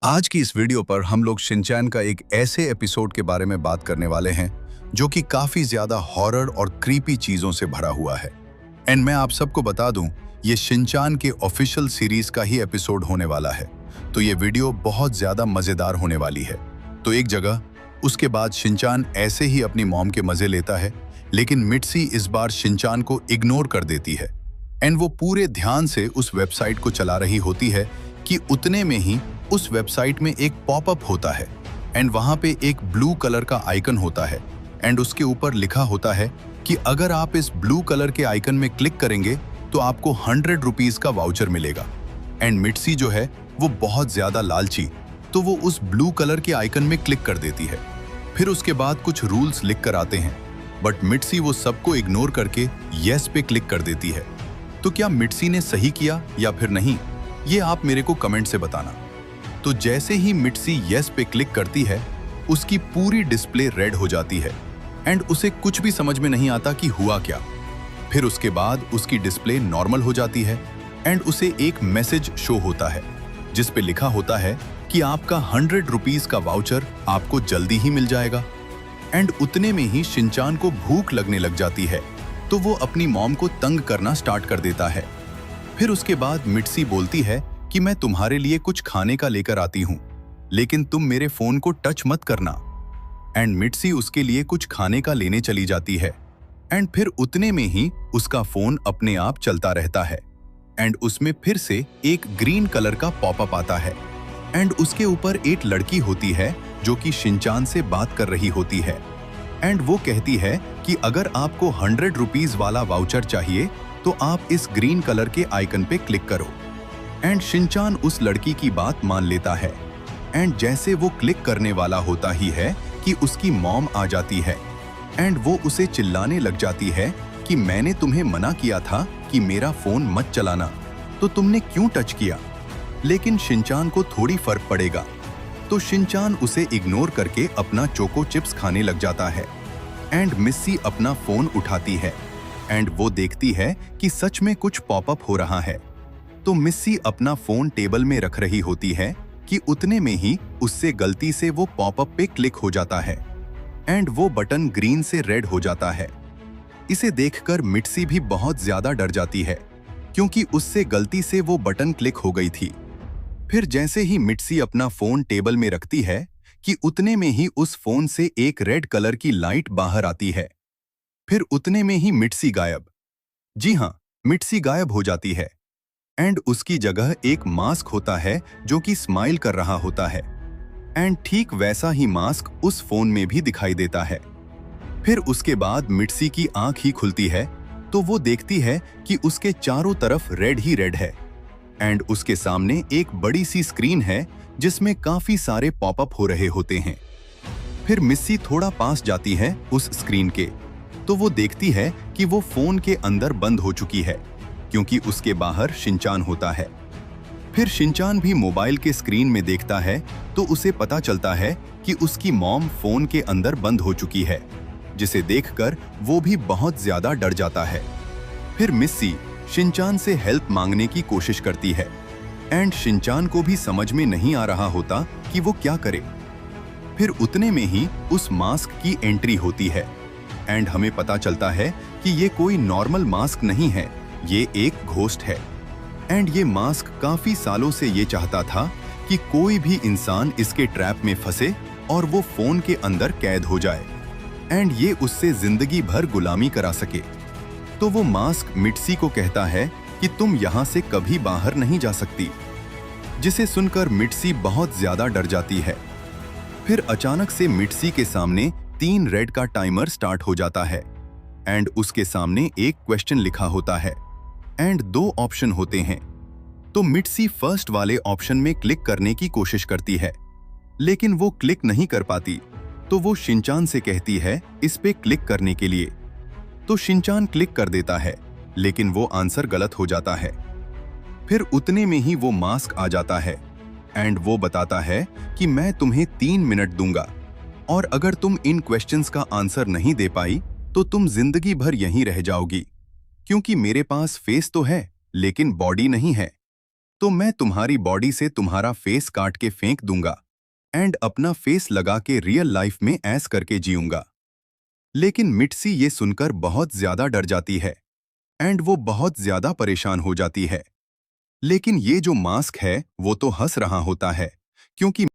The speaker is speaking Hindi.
आज की इस वीडियो पर हम लोग शिनचैन का एक ऐसे एपिसोड के बारे में बात करने वाले हैं जो कि काफी ज्यादा हॉरर और क्रीपी चीजों से भरा हुआ है। एंड मैं आप सबको बता दूं, ये शिनचैन के ऑफिशियल सीरीज का ही एपिसोड होने वाला है, तो ये वीडियो बहुत ज्यादा मजेदार होने वाली है। तो एक जगह उसके बाद शिनचैन ऐसे ही अपनी मॉम के मजे लेता है, लेकिन मिट्सी इस बार शिनचैन को इग्नोर कर देती है एंड वो पूरे ध्यान से उस वेबसाइट को चला रही होती है कि उतने में ही उस वेबसाइट में एक पॉपअप होता है एंड वहां पे एक ब्लू कलर का आइकन होता है एंड उसके ऊपर लिखा होता है कि अगर आप इस ब्लू कलर के आइकन में क्लिक करेंगे तो आपको 100 रुपीज का वाउचर मिलेगा। एंड मिट्सी जो है वो बहुत ज्यादा लालची, तो वो उस ब्लू कलर के आइकन में क्लिक कर देती है। फिर उसके बाद कुछ रूल्स लिख कर आते हैं, बट मिट्सी वो सबको इग्नोर करके येस पे क्लिक कर देती है। तो क्या मिट्सी ने सही किया या फिर नहीं, ये आप मेरे को कमेंट से बताना। तो जैसे ही मिट्सी येस पे क्लिक करती है, उसकी पूरी डिस्प्ले रेड हो जाती है एंड उसे कुछ भी समझ में नहीं आता कि हुआ क्या। फिर उसके बाद उसकी डिस्प्ले नॉर्मल हो जाती है एंड उसे एक मैसेज शो होता है जिस पे लिखा होता है कि आपका 100 रुपीज का वाउचर आपको जल्दी ही मिल जाएगा। एंड उतने में ही शिनचैन को भूख लगने लग जाती है, तो वो अपनी मॉम को तंग करना स्टार्ट कर देता है। फिर उसके बाद मिट्सी बोलती है कि मैं तुम्हारे लिए कुछ खाने का लेकर आती हूँ, लेकिन तुम मेरे फोन को टच मत करना। एंड मिट्सी उसके लिए कुछ खाने का लेने चली जाती है एंड फिर उतने में ही उसका फोन अपने आप चलता रहता है एंड उसमें फिर से एक ग्रीन कलर का पॉपअप आता है एंड उसके ऊपर एक लड़की होती है जो कि शिनचैन से बात कर रही होती है एंड वो कहती है कि अगर आपको 100 रुपीज वाला वाउचर चाहिए तो आप इस ग्रीन कलर के आइकन पे क्लिक करो। एंड शिनचैन उस लड़की की बात मान लेता है एंड जैसे वो क्लिक करने वाला होता ही है कि उसकी मॉम आ जाती है एंड वो उसे चिल्लाने लग जाती है कि मैंने तुम्हें मना किया था कि मेरा फोन मत चलाना, तो तुमने क्यों टच किया। लेकिन शिनचैन को थोड़ी फर्क पड़ेगा, तो शिनचैन उसे इग्नोर करके अपना चोको चिप्स खाने लग जाता है एंड मिट्सी अपना फोन उठाती है एंड वो देखती है कि सच में कुछ पॉपअप हो रहा है। तो मिट्सी अपना फोन टेबल में रख रही होती है कि उतने में ही उससे गलती से वो पॉपअप पे क्लिक हो जाता है एंड वो बटन ग्रीन से रेड हो जाता है। इसे देखकर मिट्सी भी बहुत ज्यादा डर जाती है क्योंकि उससे गलती से वो बटन क्लिक हो गई थी। फिर जैसे ही मिट्सी अपना फोन टेबल में रखती है कि उतने में ही उस फोन से एक रेड कलर की लाइट बाहर आती है। फिर उतने में ही मिट्सी गायब। जी हाँ, मिट्सी गायब हो जाती है एंड उसकी जगह एक मास्क होता है जो कि स्माइल कर रहा होता है एंड ठीक वैसा ही मास्क उस फोन में भी दिखाई देता है। फिर उसके बाद मिट्सी की आंख ही खुलती है तो वो देखती है कि उसके चारों तरफ रेड ही रेड है एंड उसके सामने एक बड़ी सी स्क्रीन है जिसमें काफी सारे पॉपअप हो रहे होते हैं। फिर मिट्सी थोड़ा पास जाती है उस स्क्रीन के, तो वो देखती है कि वो फोन के अंदर बंद हो चुकी है क्योंकि उसके बाहर शिनचैन होता है। फिर शिनचैन भी मोबाइल के स्क्रीन में देखता है तो उसे पता चलता है कि उसकी मॉम फोन के अंदर बंद हो चुकी है, जिसे देखकर वो भी बहुत ज्यादा डर जाता है। फिर मिट्सी शिनचैन से हेल्प मांगने की कोशिश करती है एंड शिनचैन को भी समझ में नहीं आ रहा होता कि वो क्या करे। फिर उतने में ही उस मास्क की एंट्री होती है एंड हमें पता चलता है कि ये कोई नॉर्मल मास्क नहीं है, ये एक घोस्ट है एंड ये मास्क काफी सालों से ये चाहता था कि कोई भी इंसान इसके ट्रैप में फंसे और वो फोन के अंदर कैद हो जाए एंड ये उससे जिंदगी भर गुलामी करा सके। तो वो मास्क मिट्सी को कहता है कि तुम यहाँ से कभी बाहर नहीं जा सकती, जिसे सुनकर मिट्सी बहुत ज्यादा डर जाती है। फिर अचानक से मिट्सी के सामने 3 रेड का टाइमर स्टार्ट हो जाता है एंड उसके सामने एक क्वेश्चन लिखा होता है एंड 2 ऑप्शन होते हैं। तो मिट्सी फर्स्ट वाले ऑप्शन में क्लिक करने की कोशिश करती है, लेकिन वो क्लिक नहीं कर पाती, तो वो शिनचैन से कहती है इस पे क्लिक करने के लिए। तो शिनचैन क्लिक कर देता है, लेकिन वो आंसर गलत हो जाता है। फिर उतने में ही वो मास्क आ जाता है एंड वो बताता है कि मैं तुम्हें 3 मिनट दूंगा और अगर तुम इन क्वेश्चंस का आंसर नहीं दे पाई तो तुम जिंदगी भर यहीं रह जाओगी, क्योंकि मेरे पास फेस तो है लेकिन बॉडी नहीं है। तो मैं तुम्हारी बॉडी से तुम्हारा फेस काट के फेंक दूंगा एंड अपना फेस लगा के रियल लाइफ में ऐस करके जीऊंगा। लेकिन मिट्सी ये सुनकर बहुत ज्यादा डर जाती है एंड वो बहुत ज्यादा परेशान हो जाती है। लेकिन ये जो मास्क है वो तो हंस रहा होता है क्योंकि